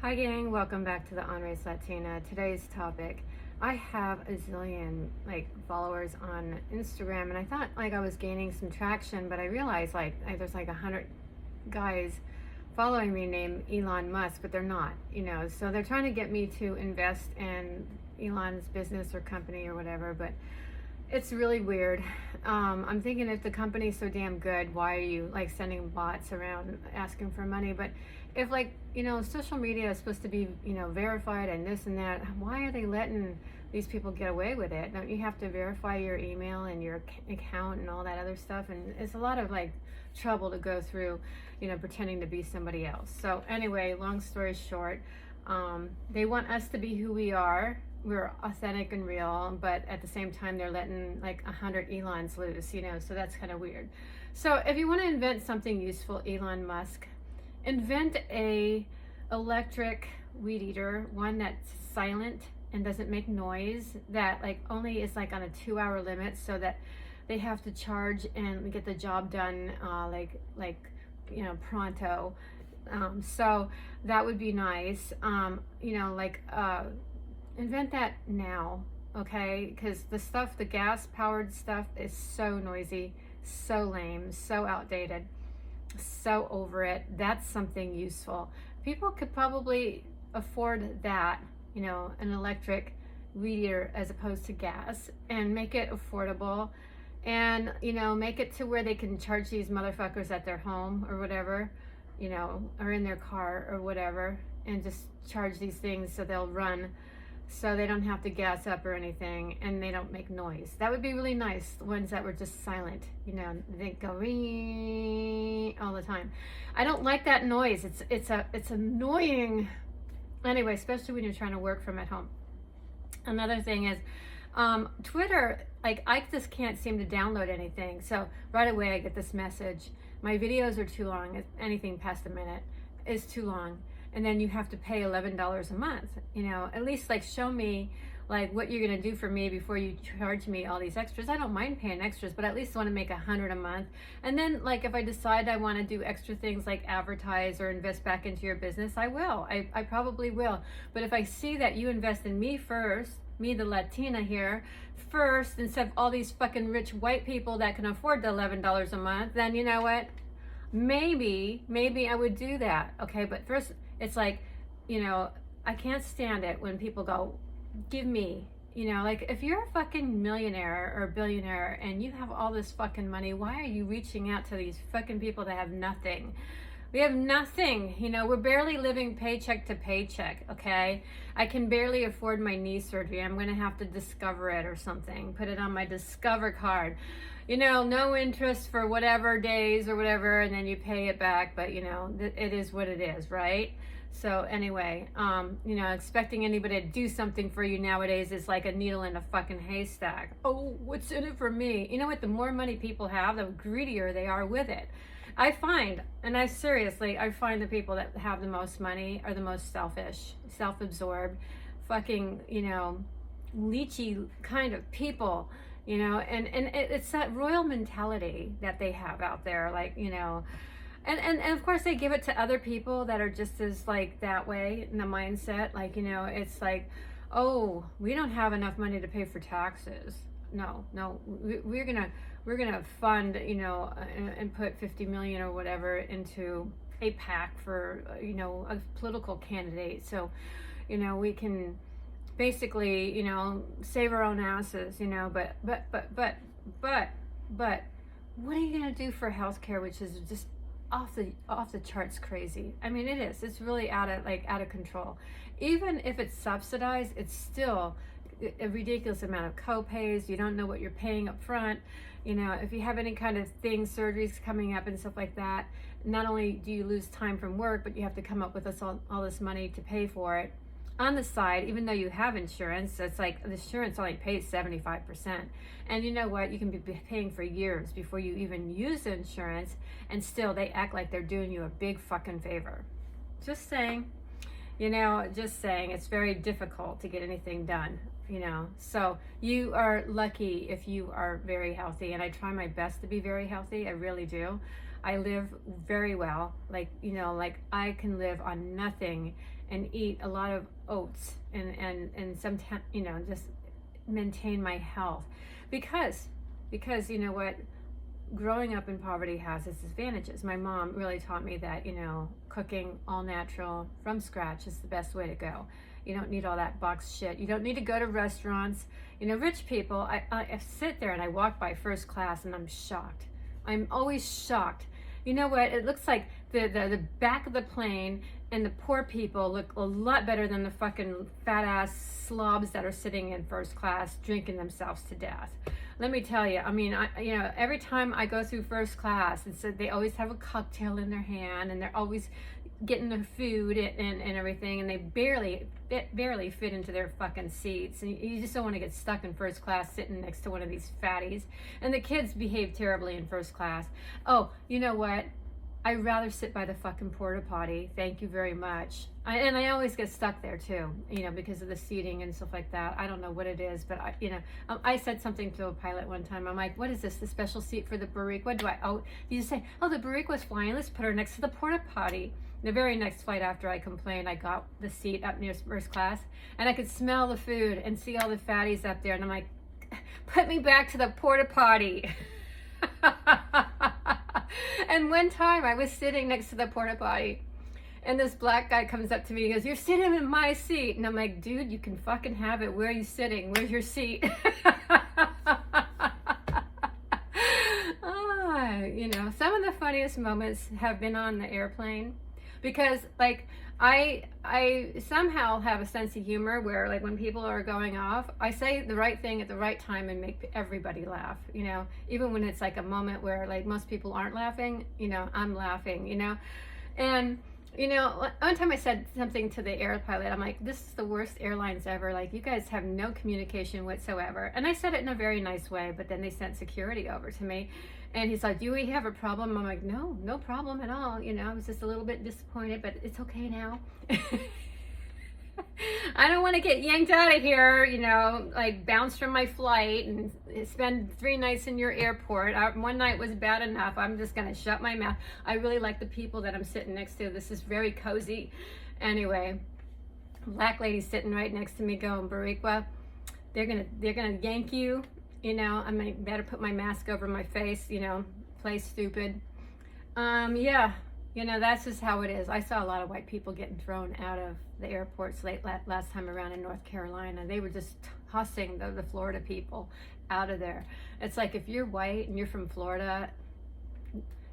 Hi gang, welcome back to the On Race Latina. Today's topic, I have a zillion followers on Instagram, and I thought I was gaining some traction, but I realized there's 100 guys following me named Elon Musk, but they're not, so they're trying to get me to invest in Elon's business or company or whatever, but it's really weird. I'm thinking if the company's so damn good, why are you sending bots around asking for money? But if social media is supposed to be, verified and this and that, why are they letting these people get away with it? Don't you have to verify your email and your account and all that other stuff? And it's a lot of trouble to go through, pretending to be somebody else. So anyway, long story short, they want us to be who we are. We're authentic and real, but at the same time they're letting 100 Elons loose, so that's kind of weird. So if you want to invent something useful, Elon Musk, invent a electric weed eater, one that's silent and doesn't make noise, that only is on a 2-hour limit, so that they have to charge and get the job done pronto. So that would be nice. Invent that now, okay? Because the gas-powered stuff is so noisy, so lame, so outdated, so over it. That's something useful. People could probably afford that, an electric weed eater as opposed to gas, and make it affordable, and make it to where they can charge these motherfuckers at their home or whatever, or in their car or whatever, and just charge these things so they'll run, so they don't have to gas up or anything, and they don't make noise. That would be really nice. The ones that were just silent, they go ring all the time. I don't like that noise. It's annoying. Anyway, especially when you're trying to work from at home. Another thing is Twitter. I just can't seem to download anything. So right away I get this message: my videos are too long. Anything past a minute is too long. And then you have to pay $11 a month. At least show me what you're gonna do for me before you charge me all these extras. I don't mind paying extras, but at least want to make $100 a month. And then if I decide I want to do extra things like advertise or invest back into your business, I will. I probably will. But if I see that you invest in me first, me the Latina here first, instead of all these fucking rich white people that can afford the $11 a month, then you know what? Maybe I would do that. Okay, but first it's I can't stand it when people go, give me, if you're a fucking millionaire or billionaire and you have all this fucking money, why are you reaching out to these fucking people that have nothing? We have nothing, we're barely living paycheck to paycheck, okay? I can barely afford my knee surgery. I'm gonna have to discover it or something, put it on my Discover card. No interest for whatever days or whatever, and then you pay it back, but it is what it is, right? So anyway, expecting anybody to do something for you nowadays is like a needle in a fucking haystack. Oh, what's in it for me? You know what? The more money people have, the greedier they are with it. I find the people that have the most money are the most selfish, self-absorbed, fucking, leechy kind of people, and it's that royal mentality that they have out there, and of course they give it to other people that are just as that way in the mindset, it's oh, we don't have enough money to pay for taxes. No, we're gonna fund, and put 50 million or whatever into a PAC for, a political candidate, so we can basically, save our own asses, but what are you gonna do for healthcare, which is just off the charts crazy? I mean, it is. It's really out of control. Even if it's subsidized, it's still a ridiculous amount of co-pays. You don't know what you're paying up front. If you have any kind of surgeries coming up and stuff like that, not only do you lose time from work, but you have to come up with all this money to pay for it on the side, even though you have insurance. It's the insurance only pays 75%. And you know what? You can be paying for years before you even use the insurance, and still they act like they're doing you a big fucking favor. Just saying. It's very difficult to get anything done. So you are lucky if you are very healthy, and I try my best to be very healthy. I really do. I live very well. Like, you know, like I can live on nothing and eat a lot of oats and sometimes, you know, just maintain my health because you know what, growing up in poverty has its advantages. My mom really taught me that, you know, cooking all natural from scratch is the best way to go. You don't need all that box shit. You don't need to go to restaurants. You know, rich people, I sit there and I walk by first class and I'm shocked. I'm always shocked. You know what? It looks like the back of the plane, and the poor people look a lot better than the fucking fat ass slobs that are sitting in first class drinking themselves to death. Let me tell you, I mean, you know, every time I go through first class, and so they always have a cocktail in their hand, and they're always getting their food and everything, and they barely fit into their fucking seats, and you just don't want to get stuck in first class sitting next to one of these fatties. And the kids behave terribly in first class. Oh, you know what? I'd rather sit by the fucking porta potty. Thank you very much. And I always get stuck there too, you know, because of the seating and stuff like that. I don't know what it is, but you know, I said something to a pilot one time. I'm like, what is this? The special seat for the Barik? What do I? Oh, you say, oh, the Barik was flying. Let's put her next to the porta potty. The very next flight after I complained, I got the seat up near first class, and I could smell the food and see all the fatties up there, and I'm like, put me back to the porta potty. And one time I was sitting next to the porta potty, and this black guy comes up to me and goes, "You're sitting in my seat." And I'm like, dude, you can fucking have it. Where are you sitting? Where's your seat? You know, some of the funniest moments have been on the airplane, because like I somehow have a sense of humor where, like, when people are going off, I say the right thing at the right time and make everybody laugh, you know, even when it's like a moment where like most people aren't laughing, you know, I'm laughing, you know. And you know, one time I said something to the air pilot. I'm like, this is the worst airlines ever. Like, you guys have no communication whatsoever. And I said it in a very nice way, but then they sent security over to me. And he's like, do we have a problem? I'm like, no problem at all. You know, I was just a little bit disappointed, but it's okay now. I don't want to get yanked out of here, you know, like bounce from my flight and spend 3 nights in your airport. One night was bad enough. I'm just going to shut my mouth. I really like the people that I'm sitting next to. This is very cozy. Anyway, black lady sitting right next to me going, Bariqua, they're gonna yank you. You know, I mean, better put my mask over my face, you know, play stupid. Yeah. You know, that's just how it is. I saw a lot of white people getting thrown out of the airports last time around in North Carolina. They were just tossing the Florida people out of there. It's like, if you're white and you're from Florida,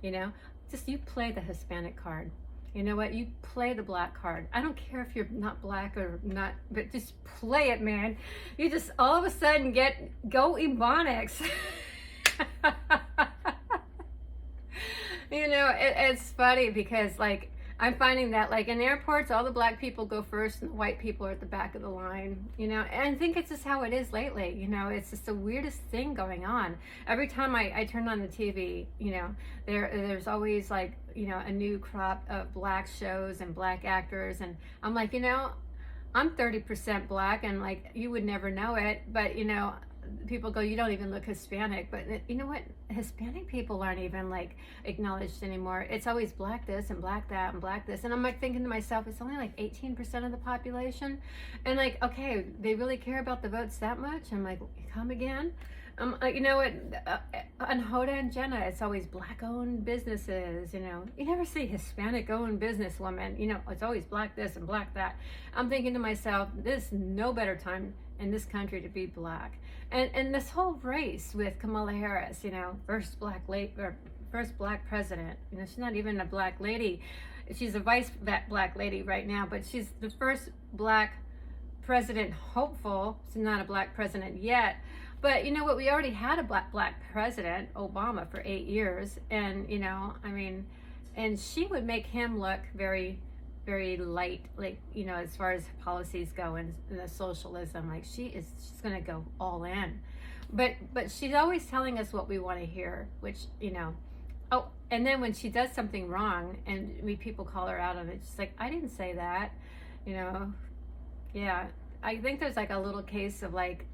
you know, just you play the Hispanic card. You know what? You play the black card. I don't care if you're not black or not, but just play it, man. You just all of a sudden go Ebonics. You know, it's funny because, like, I'm finding that, like, in airports, all the black people go first and the white people are at the back of the line, you know, and I think it's just how it is lately. You know, it's just the weirdest thing going on. Every time I turn on the TV, you know, there's always, like, you know, a new crop of black shows and black actors, and I'm like, you know, I'm 30% black, and, like, you would never know it, but, you know, people go, you don't even look Hispanic, but you know what? Hispanic people aren't even, like, acknowledged anymore. It's always black this and black that and black this, and I'm like thinking to myself, it's only like 18% of the population, and like, okay, they really care about the votes that much? I'm like, come again? You know what? On Hoda and Jenna, it's always black-owned businesses. You know, you never see Hispanic-owned businesswoman. You know, it's always black this and black that. I'm thinking to myself, there's no better time in this country to be black. And this whole race with Kamala Harris, you know, first black president. You know, she's not even a black lady. She's a vice black lady right now, but she's the first black president hopeful. She's not a black president yet. But you know what? We already had a black president, Obama, for 8 years. And, you know, I mean, and she would make him look very, very light, like, you know, as far as policies go and the socialism. Like, she's going to go all in. But she's always telling us what we want to hear, which, you know, oh, and then when she does something wrong and people call her out on it, she's like, I didn't say that, you know. Yeah, I think there's like a little case of like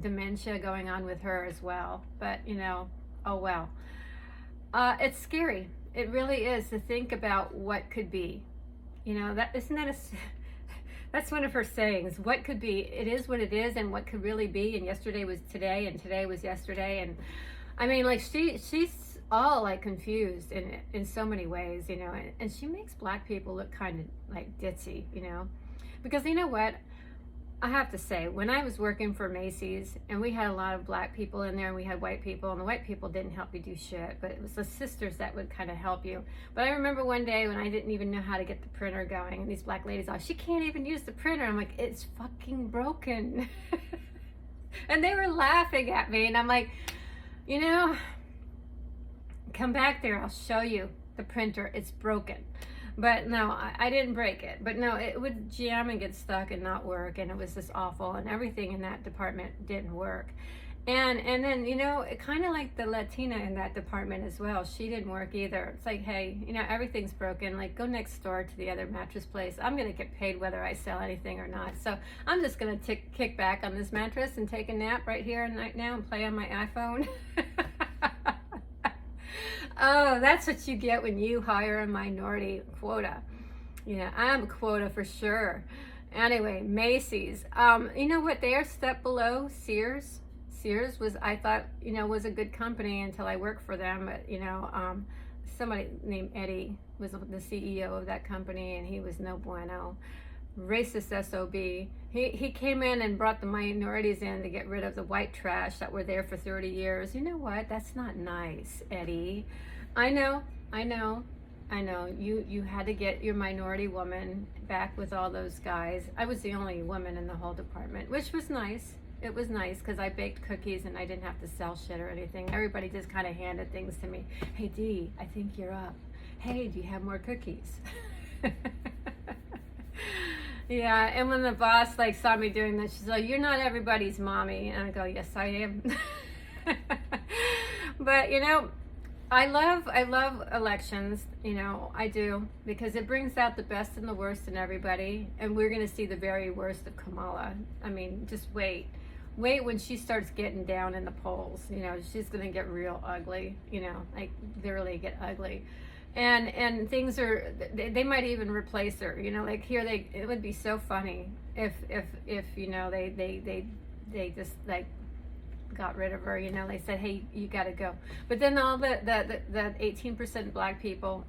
dementia going on with her as well, but you know, oh well. It's scary. It really is, to think about what could be. You know, that isn't that a that's one of her sayings. What could be? It is what it is, and what could really be. And yesterday was today, and today was yesterday. And I mean, like she's all like confused in so many ways, you know. And she makes black people look kind of like ditzy, you know, because you know what? I have to say, when I was working for Macy's, and we had a lot of black people in there, and we had white people, and the white people didn't help you do shit, but it was the sisters that would kind of help you. But I remember one day when I didn't even know how to get the printer going, and these black ladies, oh, she can't even use the printer. I'm like, it's fucking broken. And they were laughing at me, and I'm like, you know, come back there, I'll show you the printer, it's broken. But no, I didn't break it. But no, it would jam and get stuck and not work, and it was just awful, and everything in that department didn't work. And then, you know, it kind of like the Latina in that department as well. She didn't work either. It's like, hey, you know, everything's broken. Like, go next door to the other mattress place. I'm going to get paid whether I sell anything or not. So I'm just going to kick back on this mattress and take a nap right here and right now and play on my iPhone. Oh, that's what you get when you hire a minority quota. You know, I'm a quota for sure. Anyway, Macy's. You know what? They are a step below Sears. Sears was, I thought, you know, was a good company until I worked for them. But, you know, somebody named Eddie was the CEO of that company, and he was no bueno. Racist SOB. He came in and brought the minorities in to get rid of the white trash that were there for 30 years. You know what? That's not nice, Eddie. I know. You had to get your minority woman back with all those guys. I was the only woman in the whole department, which was nice. It was nice because I baked cookies and I didn't have to sell shit or anything. Everybody just kind of handed things to me. Hey, Dee, I think you're up. Hey, do you have more cookies? Yeah, and when the boss like saw me doing this, she's like, "You're not everybody's mommy," and I go, "Yes, I am." But you know, I love elections. You know, I do, because it brings out the best and the worst in everybody, and we're gonna see the very worst of Kamala. I mean, just wait when she starts getting down in the polls. You know, she's gonna get real ugly. You know, like literally get ugly. And things are, they might even replace her, you know, like here it would be so funny if you know they just like got rid of her, you know, they said, hey, you got to go. But then all the 18% black people,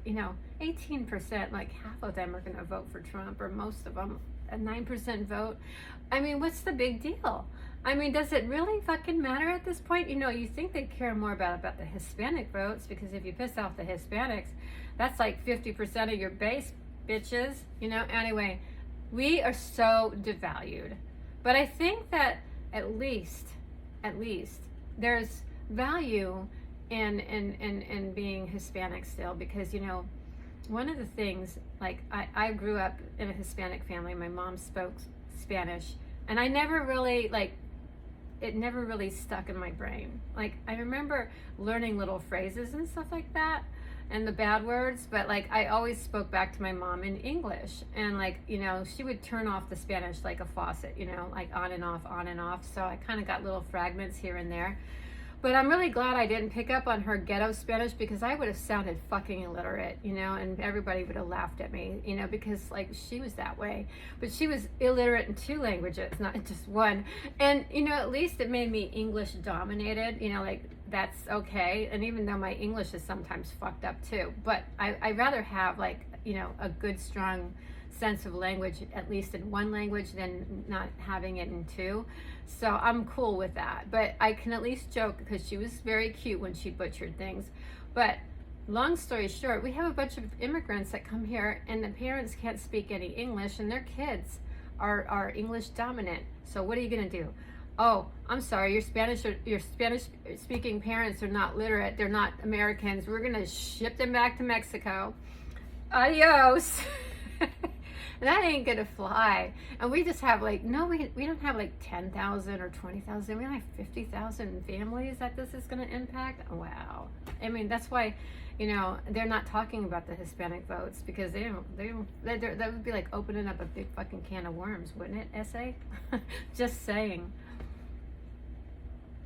you know, 18%, like half of them are going to vote for Trump, or most of them, a 9% vote. I mean, what's the big deal? I mean, does it really fucking matter at this point? You know, you think they care more about the Hispanic votes, because if you piss off the Hispanics, that's like 50% of your base, bitches. You know, anyway, we are so devalued. But I think that at least there's value in being Hispanic still, because, you know, one of the things, like I grew up in a Hispanic family. My mom spoke Spanish, and I never really it never really stuck in my brain. Like, I remember learning little phrases and stuff like that, and the bad words, but like I always spoke back to my mom in English, and like, you know, she would turn off the Spanish like a faucet, you know, like on and off. So I kind of got little fragments here and there. But I'm really glad I didn't pick up on her ghetto Spanish, because I would have sounded fucking illiterate, you know, and everybody would have laughed at me, you know, because like she was that way. But she was illiterate in 2 languages, not just one. And, you know, at least it made me English dominated, you know, like that's okay. And even though my English is sometimes fucked up too, but I'd rather have like, you know, a good, strong sense of language, at least in 1 language, than not having it in 2. So I'm cool with that. But I can at least joke, because she was very cute when she butchered things. But long story short, we have a bunch of immigrants that come here, and the parents can't speak any English, and their kids are English dominant. So what are you gonna do? Oh, I'm sorry, your Spanish speaking parents are not literate, they're not Americans, we're gonna ship them back to Mexico. Adios. That ain't gonna fly. And we just have like, no, we don't have like 10,000 or 20,000. We have 50,000 families that this is gonna impact. Wow. I mean, that's why, you know, they're not talking about the Hispanic votes, because that would be like opening up a big fucking can of worms, wouldn't it, SA? Just saying.